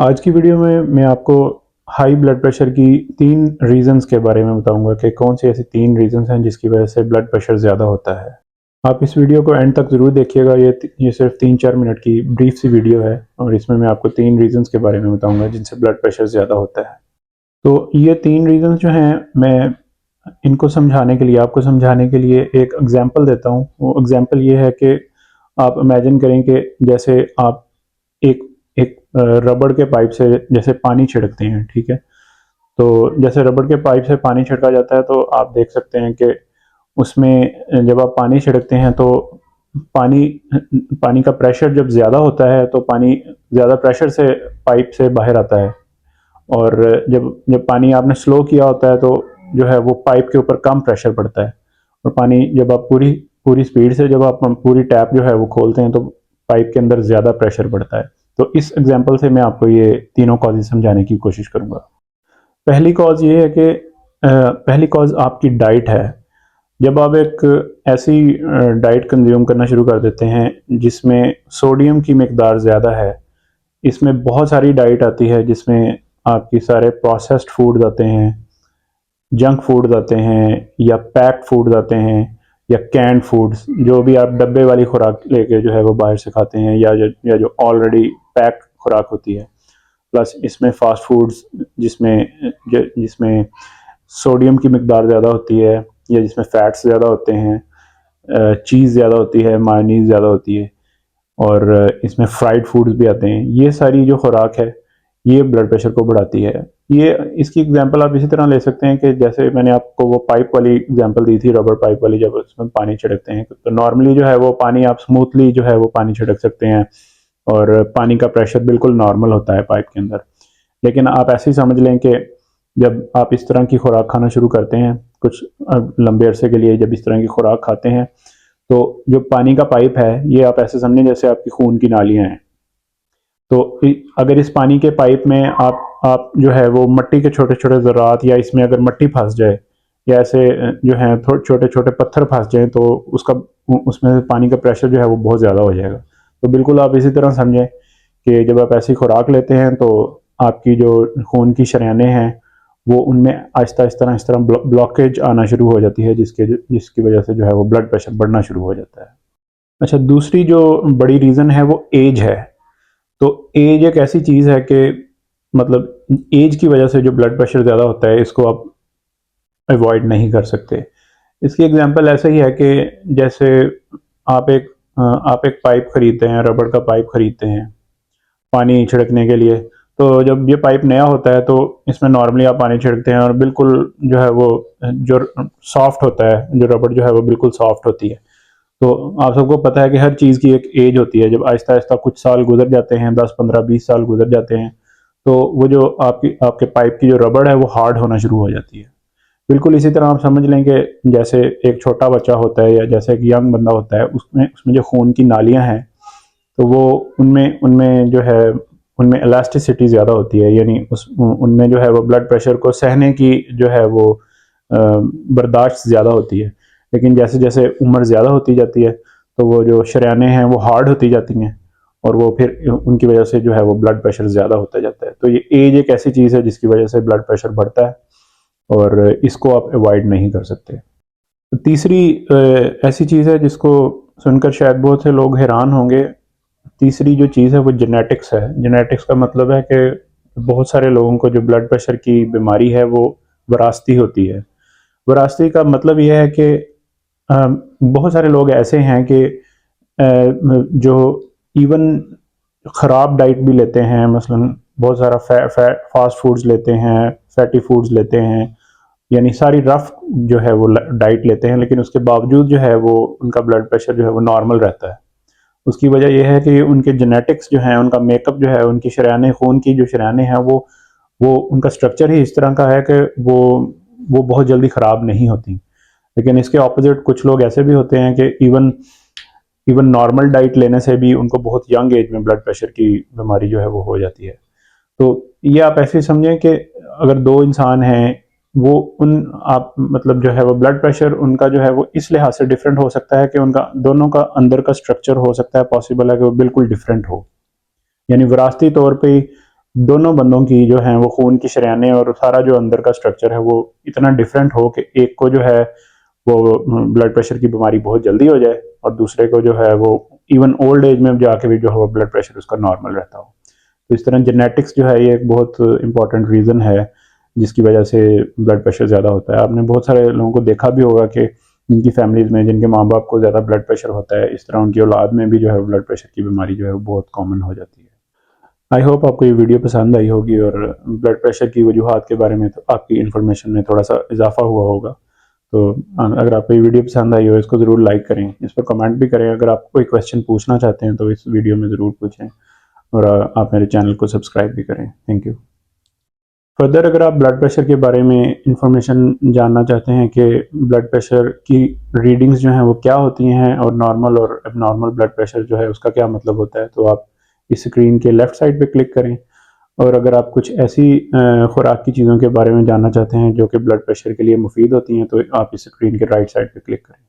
आज की वीडियो में मैं आपको हाई ब्लड प्रेशर की 3 रीज़न्स के बारे में बताऊंगा कि कौन सी ऐसी 3 रीज़न्स हैं जिसकी वजह से ब्लड प्रेशर ज़्यादा होता है। आप इस वीडियो को एंड तक ज़रूर देखिएगा। ये सिर्फ 3-4 मिनट की ब्रीफ सी वीडियो है और इसमें मैं आपको 3 रीज़न्स के बारे में बताऊंगा जिनसे ब्लड प्रेशर ज़्यादा होता है। तो ये 3 रीज़न्स जो हैं, मैं इनको समझाने के लिए, आपको समझाने के लिए एक एग्जांपल देता हूँ। वो एग्जांपल ये है कि आप इमेजिन करें कि जैसे आप एक एक रबड़ के पाइप से जैसे पानी छिड़कते हैं, ठीक है? तो जैसे रबड़ के पाइप से पानी छिड़का जाता है तो आप देख सकते हैं कि उसमें जब आप पानी छिड़कते हैं तो पानी पानी का प्रेशर जब ज़्यादा होता है तो पानी ज़्यादा प्रेशर से पाइप से बाहर आता है। और जब जब पानी आपने स्लो किया होता है तो जो है वो पाइप के ऊपर कम प्रेशर पड़ता है। और पानी जब आप पूरी पूरी स्पीड से जब आप पूरी टैप जो है वो खोलते हैं तो पाइप के अंदर ज़्यादा प्रेशर पड़ता है। तो इस एग्जांपल से मैं आपको ये तीनों कॉजेज समझाने की कोशिश करूंगा। पहली कॉज ये है कि पहली कॉज आपकी डाइट है। जब आप एक ऐसी डाइट कंज्यूम करना शुरू कर देते हैं जिसमें सोडियम की मिकदार ज़्यादा है, इसमें बहुत सारी डाइट आती है जिसमें आपकी सारे प्रोसेस्ड फूड्स आते हैं, जंक फूड्स आते हैं या पैक्ड फूड्स आते हैं या कैंड फूड्स, जो भी आप डब्बे वाली खुराक लेके जो है वो बाहर से खाते हैं या जो ऑलरेडी पैक्ड खुराक होती है। प्लस इसमें फास्ट फूड्स जिसमें सोडियम की मिकदार ज़्यादा होती है या जिसमें फैट्स ज़्यादा होते हैं, चीज़ ज़्यादा होती है, मायोनीज ज़्यादा होती है और इसमें फ्राइड फूड्स भी आते हैं। ये सारी जो खुराक है ये ब्लड प्रेशर को बढ़ाती है। ये इसकी एग्जांपल आप इसी तरह ले सकते हैं कि जैसे मैंने आपको वो पाइप वाली एग्जांपल दी थी, रबर पाइप वाली, जब उसमें पानी छिड़कते हैं तो नॉर्मली जो है वो पानी आप स्मूथली जो है वो पानी छिड़क सकते हैं और पानी का प्रेशर बिल्कुल नॉर्मल होता है पाइप के अंदर। लेकिन आप ऐसे ही समझ लें कि जब आप इस तरह की खुराक खाना शुरू करते हैं, कुछ लंबे अरसे के लिए जब इस तरह की खुराक खाते हैं तो जो पानी का पाइप है ये आप ऐसे समझें जैसे आपकी खून की नालियां हैं। तो अगर इस पानी के पाइप में आप जो है वो मिट्टी के छोटे छोटे ज़रात या इसमें अगर मिट्टी फंस जाए या ऐसे जो है थोड़े छोटे छोटे पत्थर फंस जाए तो उसका उसमें पानी का प्रेशर जो है वो बहुत ज़्यादा हो जाएगा। तो बिल्कुल आप इसी तरह समझें कि जब आप ऐसी खुराक लेते हैं तो आपकी जो खून की शरेयानें हैं वो उनमें आहिस्ता आहिस्ता इस तरह ब्लॉकेज आना शुरू हो जाती है जिसकी वजह से जो है वो ब्लड प्रेशर बढ़ना शुरू हो जाता है। अच्छा, दूसरी जो बड़ी रीज़न है वो एज है। तो एज एक ऐसी चीज़ है कि मतलब एज की वजह से जो ब्लड प्रेशर ज़्यादा होता है इसको आप अवॉइड नहीं कर सकते। इसकी एग्जांपल ऐसे ही है कि जैसे आप एक आप एक पाइप खरीदते हैं, रबड़ का पाइप खरीदते हैं पानी छिड़कने के लिए। तो जब ये पाइप नया होता है तो इसमें नॉर्मली आप पानी छिड़कते हैं और बिल्कुल जो है वो जो सॉफ्ट होता है, जो रबड़ जो है वो बिल्कुल सॉफ्ट होती है। तो आप सबको पता है कि हर चीज़ की एक एज होती है। जब आहिस्ता आहिस्ता कुछ साल गुजर जाते हैं, 10 15 20 साल गुजर जाते हैं, तो वो जो आपके पाइप की जो रबड़ है वो हार्ड होना शुरू हो जाती है। बिल्कुल इसी तरह आप समझ लें कि जैसे एक छोटा बच्चा होता है या जैसे एक यंग बंदा होता है, उसमें उसमें जो खून की नालियां हैं तो वो उनमें उनमें जो है उनमें इलास्टिसिटी ज़्यादा होती है, यानी उनमें जो है वो ब्लड प्रेशर को सहने की जो है वो बर्दाश्त ज़्यादा होती है। लेकिन जैसे जैसे उम्र ज़्यादा होती जाती है तो वो जो शरेयानें हैं वो हार्ड होती जाती हैं और वो फिर उनकी वजह से जो है वो ब्लड प्रेशर ज़्यादा होता जाता है। तो ये एज एक ऐसी चीज़ है जिसकी वजह से ब्लड प्रेशर बढ़ता है और इसको आप अवॉइड नहीं कर सकते। तो तीसरी ऐसी चीज़ है जिसको सुनकर शायद बहुत से लोग हैरान होंगे। तीसरी जो चीज़ है वो जेनेटिक्स है। जेनेटिक्स का मतलब है कि बहुत सारे लोगों को जो ब्लड प्रेशर की बीमारी है वो विरासती होती है। विरासती का मतलब ये है कि बहुत सारे लोग ऐसे हैं कि जो इवन ख़राब डाइट भी लेते हैं, मसलन बहुत सारा फास्ट फूड्स लेते हैं, फैटी फूड्स लेते हैं, यानी सारी रफ जो है वो डाइट लेते हैं, लेकिन उसके बावजूद जो है वो उनका ब्लड प्रेशर जो है वो नॉर्मल रहता है। उसकी वजह यह है कि उनके जेनेटिक्स जो है, उनका मेकअप जो है, उनकी शरेयानें, खून की जो शरेयानें हैं वो उनका स्ट्रक्चर ही इस तरह का है कि वो बहुत जल्दी ख़राब नहीं होती। लेकिन इसके ऑपोजिट कुछ लोग ऐसे भी होते हैं कि इवन इवन नॉर्मल डाइट लेने से भी उनको बहुत यंग एज में ब्लड प्रेशर की बीमारी जो है वो हो जाती है। तो ये आप ऐसे समझें कि अगर दो इंसान हैं, वो उन आप मतलब जो है वो ब्लड प्रेशर उनका जो है वो इस लिहाज से डिफरेंट हो सकता है कि उनका दोनों का अंदर का स्ट्रक्चर हो सकता है, पॉसिबल है कि वो बिल्कुल डिफरेंट हो। यानी विरासती तौर पे दोनों बंदों की जो है वो खून की शरेयानें और सारा जो अंदर का स्ट्रक्चर है वो इतना डिफरेंट हो कि एक को जो है वो ब्लड प्रेशर की बीमारी बहुत जल्दी हो जाए और दूसरे को जो है वो इवन ओल्ड एज में जाके भी जो है वो ब्लड प्रेशर उसका नॉर्मल रहता हो। तो इस तरह जेनेटिक्स जो है ये एक बहुत इंपॉर्टेंट रीज़न है जिसकी वजह से ब्लड प्रेशर ज़्यादा होता है। आपने बहुत सारे लोगों को देखा भी होगा कि जिनकी फैमिलीज़ में जिनके माँ बाप को ज़्यादा ब्लड प्रेशर होता है, इस तरह उनकी औलाद में भी जो है ब्लड प्रेशर की बीमारी जो है वो बहुत कॉमन हो जाती है। आई होप आपको ये वीडियो पसंद आई होगी और ब्लड प्रेशर की वजूहात के बारे में तो आपकी इन्फॉर्मेशन में थोड़ा सा इजाफा हुआ होगा। तो अगर आपको ये वीडियो पसंद आई हो इसको ज़रूर लाइक करें, इस पर कमेंट भी करें। अगर आप कोई क्वेश्चन पूछना चाहते हैं तो इस वीडियो में ज़रूर पूछें और आप मेरे चैनल को सब्सक्राइब भी करें। Thank you. फर्दर अगर आप ब्लड प्रेशर के बारे में इंफॉर्मेशन जानना चाहते हैं कि ब्लड प्रेशर की रीडिंग्स जो हैं वो क्या होती हैं और नॉर्मल और एबनॉर्मल ब्लड प्रेशर जो है उसका क्या मतलब होता है, तो आप इस स्क्रीन के लेफ़्ट साइड पे क्लिक करें। और अगर आप कुछ ऐसी खुराक की चीज़ों के बारे में जानना चाहते हैं जो कि ब्लड प्रेशर के लिए मुफीद होती हैं, तो आप इस स्क्रीन के राइट साइड पे क्लिक करें।